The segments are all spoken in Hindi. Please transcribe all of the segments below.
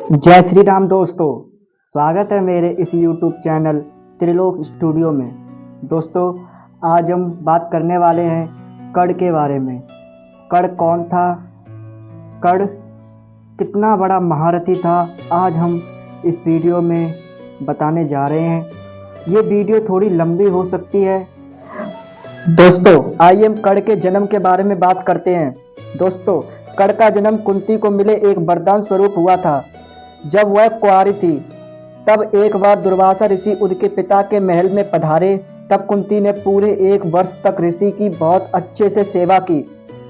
जय श्री राम दोस्तों। स्वागत है मेरे इस YouTube चैनल त्रिलोक स्टूडियो में। दोस्तों, आज हम बात करने वाले हैं कर्ण के बारे में। कर्ण कौन था, कर्ण कितना बड़ा महारथी था, आज हम इस वीडियो में बताने जा रहे हैं। ये वीडियो थोड़ी लंबी हो सकती है। दोस्तों, आइए हम कर्ण के जन्म के बारे में बात करते हैं। दोस्तों, कर्ण का जन्म कुंती को मिले एक वरदान स्वरूप हुआ था। जब वह कुंवारी थी तब एक बार दुर्वासा ऋषि उनके पिता के महल में पधारे। तब कुंती ने पूरे 1 वर्ष तक ऋषि की बहुत अच्छे से सेवा की।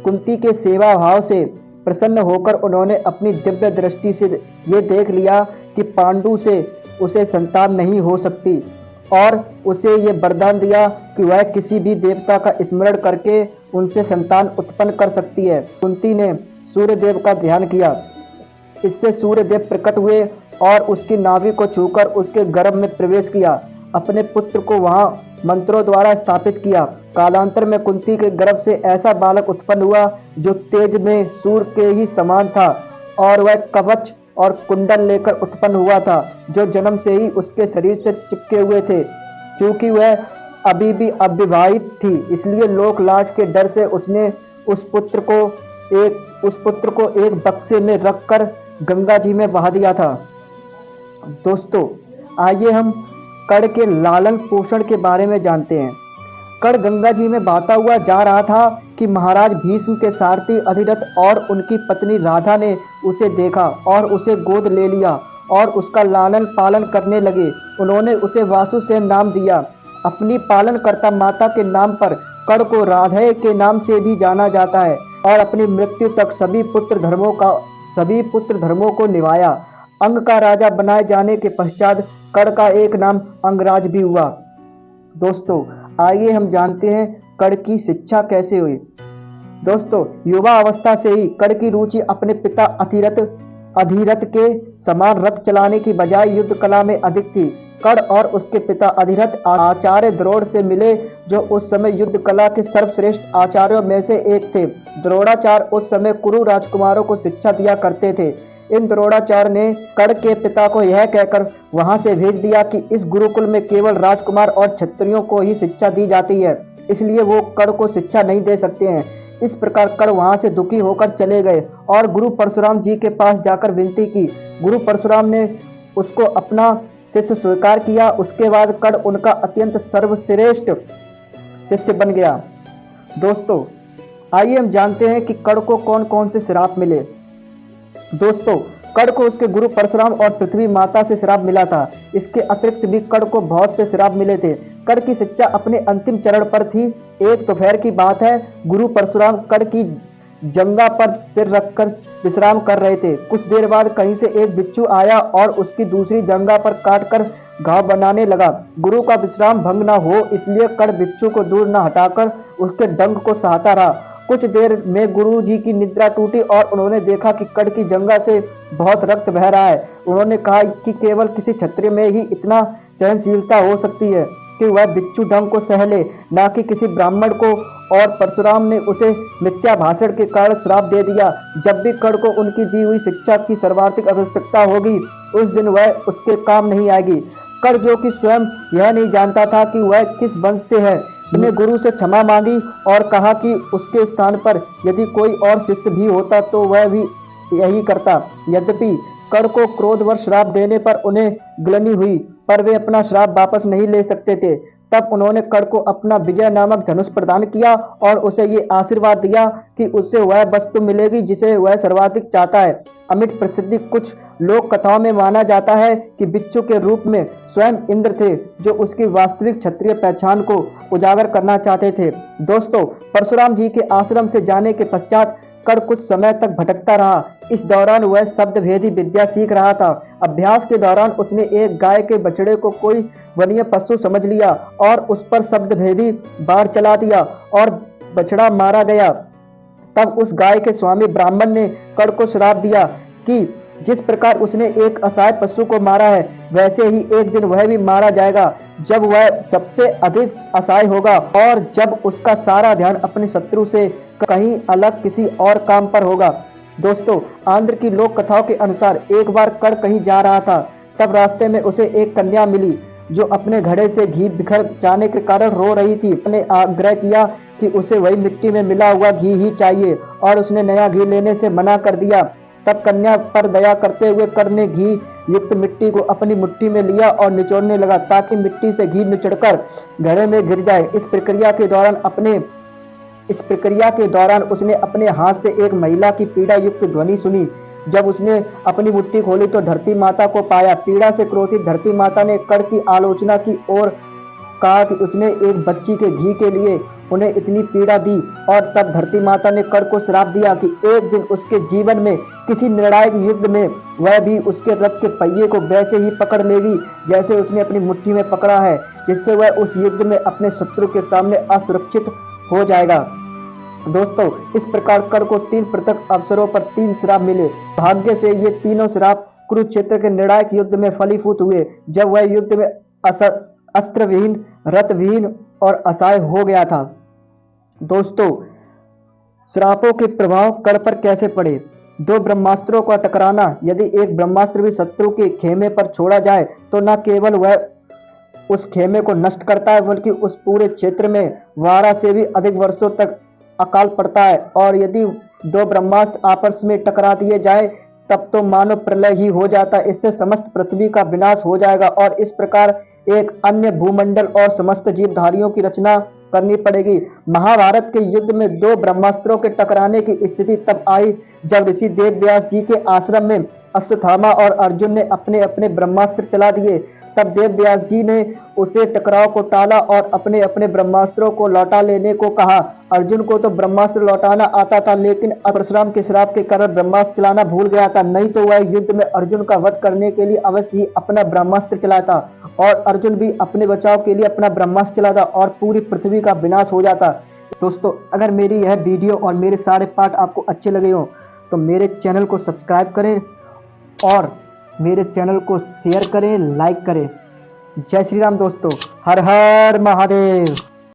कुंती के सेवा भाव से प्रसन्न होकर उन्होंने अपनी दिव्य दृष्टि से ये देख लिया कि पांडु से उसे संतान नहीं हो सकती और उसे ये वरदान दिया कि वह किसी भी देवता का स्मरण करके उनसे संतान उत्पन्न कर सकती है। कुंती ने सूर्यदेव का ध्यान किया। इससे सूर्यदेव प्रकट हुए और उसकी नाभि को छूकर उसके गर्भ में प्रवेश किया। अपने पुत्र को वहां मंत्रों द्वारा स्थापित किया। कालांतर में कुंती के गर्भ से ऐसा बालक उत्पन्न हुआ जो तेज में सूर्य के ही समान था और वह कवच और कुंडल लेकर उत्पन्न हुआ था जो जन्म से ही उसके शरीर से चिपके हुए थे। क्योंकि वह अभी भी अविवाहित थी, इसलिए लोक लाज के डर से उसने उस पुत्र को एक बक्से में रखकर गंगा जी में बहा दिया था। दोस्तों, आइए हम कर्ण के लालन पोषण के बारे में जानते हैं। कर्ण गंगा जी में बहता हुआ जा रहा था कि महाराज भीष्म के सारथी अधिरथ और उनकी पत्नी राधा ने उसे देखा और उसे गोद ले लिया और उसका लालन पालन करने लगे। उन्होंने उसे वासुसेन नाम दिया। अपनी पालनकर्ता माता के नाम पर कर्ण को राधे के नाम से भी जाना जाता है और अपनी मृत्यु तक सभी पुत्र धर्मों को निभाया। अंग का राजा बनाए जाने के पश्चात कर्ण का एक नाम अंगराज भी हुआ। दोस्तों, आइए हम जानते हैं कर्ण की शिक्षा कैसे हुई। दोस्तों, युवा अवस्था से ही कर्ण की रुचि अपने पिता अधिरथ के समान रथ चलाने की बजाय युद्ध कला में अधिक थी। कर्ण और उसके पिता अधिरथ आचार्य द्रोण से मिले, जो उस समय युद्ध कला के सर्वश्रेष्ठ आचार्यों में से एक थे। द्रोणाचार्य उस समय कुरु राजकुमारों को शिक्षा दिया करते थे। इन द्रोणाचार्य ने कर्ण के पिता को यह कहकर वहां से भेज दिया कि इस गुरुकुल में केवल राजकुमार और क्षत्रियों को ही शिक्षा दी जाती है, इसलिए वो कर्ण को शिक्षा नहीं दे सकते हैं। इस प्रकार कर्ण वहां से दुखी होकर चले गए और गुरु परशुराम जी के पास जाकर विनती की। गुरु परशुराम ने उसको अपना शिष्य स्वीकार किया। उसके बाद कर्ण उनका अत्यंत सर्वश्रेष्ठ शिष्य बन गया। दोस्तों, आइए हम जानते हैं कि कर्ण को कौन कौन से श्राप मिले। दोस्तों, कर्ण को उसके गुरु परशुराम और पृथ्वी माता से श्राप मिला था। इसके अतिरिक्त भी कर्ण को बहुत से श्राप मिले थे। कर्ण की शिक्षा अपने अंतिम चरण पर थी। एक दोपहर की बात है, गुरु परशुराम कर्ण की जंगा पर सिर रखकर विश्राम कर रहे थे। कुछ देर बाद कहीं से एक बिच्छू आया और उसकी दूसरी जंगा पर काटकर घाव बनाने लगा। गुरु का विश्राम भंग न हो इसलिए कर्ण बिच्छू को दूर न हटाकर उसके डंक को सहता रहा। कुछ देर में गुरु जी की निद्रा टूटी और उन्होंने देखा कि कर्ण की जंगा से बहुत रक्त बह रहा है। उन्होंने कहा कि केवल किसी क्षत्रिय में ही इतना सहनशीलता हो सकती है कि वह बिच्छू डंक को सह ले, न कि किसी ब्राह्मण को। और परशुराम ने उसे मिथ्या भाषण के कारण श्राप दे दिया। जब भी कर्ण को उनकी दी हुई शिक्षा की सर्वाधिक आवश्यकता होगी, उस दिन वह उसके काम नहीं आएगी। कर्ण, जो कि स्वयं यह नहीं जानता था कि वह किस वंश से है, ने गुरु से क्षमा मांगी और कहा कि उसके स्थान पर यदि कोई और शिष्य भी होता तो वह भी यही करता। यद्यपि कर्ण को क्रोधवश श्राप देने पर उन्हें ग्लानि हुई, पर वे अपना श्राप वापस नहीं ले सकते थे। तब उन्होंने कर्ण को अपना विजय नामक धनुष प्रदान किया और उसे ये आशीर्वाद दिया कि उससे वह वस्तु मिलेगी जिसे वह सर्वाधिक चाहता है। अमिट प्रसिद्धि कुछ लोक कथाओं में माना जाता है कि बिच्छू के रूप में स्वयं इंद्र थे, जो उसकी वास्तविक क्षत्रिय पहचान को उजागर करना चाहते थे। दोस्तों, परशुराम जी के आश्रम से जाने के पश्चात कर्ण कुछ समय तक भटकता रहा। इस दौरान वह शब्द भेदी विद्या सीख रहा था। अभ्यास के दौरान उसने एक गाय के बछड़े को कोई वन्य पशु समझ लिया और उस पर शब्द भेदी बाढ़ चला दिया और बछड़ा मारा गया। तब उस गाय के स्वामी ब्राह्मण ने कर्ण को श्राप दिया कि जिस प्रकार उसने एक असहाय पशु को मारा है, वैसे ही एक दिन वह भी मारा जाएगा, जब वह सबसे अधिक असहाय होगा और जब उसका सारा ध्यान अपने शत्रु से कहीं अलग किसी और काम पर होगा। दोस्तों, आंध्र की लोक कथाओं के अनुसार एक बार कर्ण कहीं जा रहा था। तब रास्ते में उसे एक कन्या मिली जो अपने घड़े से घी बिखर जाने के कारण रो रही थी। उसने आग्रह किया कि उसे वही मिट्टी में मिला हुआ घी ही चाहिए और उसने नया घी लेने से मना कर दिया। तब कन्या पर दया करते हुए कर्ण ने घी युक्त मिट्टी को अपनी मुट्ठी में लिया और निचोड़ने लगा ताकि मिट्टी से घी निचड़कर घड़े में गिर जाए। इस प्रक्रिया के दौरान उसने अपने हाथ से एक महिला की पीड़ा युक्त ध्वनि सुनी। जब उसने अपनी मुट्ठी खोली तो धरती माता को पाया। पीड़ा से क्रोधित धरती माता ने कर्ण की आलोचना की और कहा कि उसने एक बच्ची के घी के लिए उन्हें इतनी पीड़ा दी। और तब धरती माता ने कर्ण को श्राप दिया कि एक दिन उसके जीवन में किसी निर्णायक युद्ध में वह भी उसके रथ के पहिए को वैसे ही पकड़ लेगी जैसे उसने अपनी मुट्ठी में पकड़ा है, जिससे वह उस युद्ध में अपने शत्रु के सामने असुरक्षित हो जाएगा। दोस्तों, इस प्रकार कर्ण को 3 पृथक अवसरों पर 3 श्राप मिले। भाग्य से ये तीनों श्राप कुरुक्षेत्र के निर्णायक युद्ध में फलीभूत हुए, जब वह युद्ध में अस्त्रविहीन, रथविहीन और असहाय हो गया था। दोस्तों, श्रापों के प्रभाव कर्ण पर कैसे पड़े? 2 ब्रह्मास्त्रों का टकराना। यदि एक ब्रह्मास्त्र भी शत्रु के खेमे पर छोड़ा जाए तो न केवल वह उस खेमे को नष्ट करता है बल्कि उस पूरे क्षेत्र में 12 से भी अधिक वर्षों तक अकाल पड़ता है। और यदि 2 ब्रह्मास्त्र आपस में टकरा दिए जाए तब तो मानव प्रलय ही हो जाता है। इससे समस्त पृथ्वी का विनाश हो जाएगा और इस प्रकार एक अन्य भूमंडल और समस्त जीवधारियों की रचना करनी पड़ेगी। महाभारत के युद्ध में 2 ब्रह्मास्त्रों के टकराने की स्थिति तब आई जब ऋषि वेदव्यास जी के आश्रम में अश्वत्थामा और अर्जुन ने अपने अपने ब्रह्मास्त्र चला दिए। तब वेदव्यास जी ने उसे टकराव को टाला और अपने अपने ब्रह्मास्त्रों को लौटा लेने को कहा। अर्जुन को तो ब्रह्मास्त्र लौटाना आता था, लेकिन परशुराम के श्राप के कारण ब्रह्मास्त्र चलाना भूल गया था, नहीं तो वह युद्ध में अर्जुन का वध करने के लिए अवश्य ही अपना ब्रह्मास्त्र चलाता और अर्जुन भी अपने बचाव के लिए अपना ब्रह्मास्त्र चलाता और पूरी पृथ्वी का विनाश हो जाता। दोस्तों, अगर मेरी यह वीडियो और मेरे सारे पार्ट आपको अच्छे लगे हों तो मेरे चैनल को सब्सक्राइब करें और मेरे चैनल को शेयर करें, लाइक करें। जय श्री राम दोस्तों। हर हर महादेव।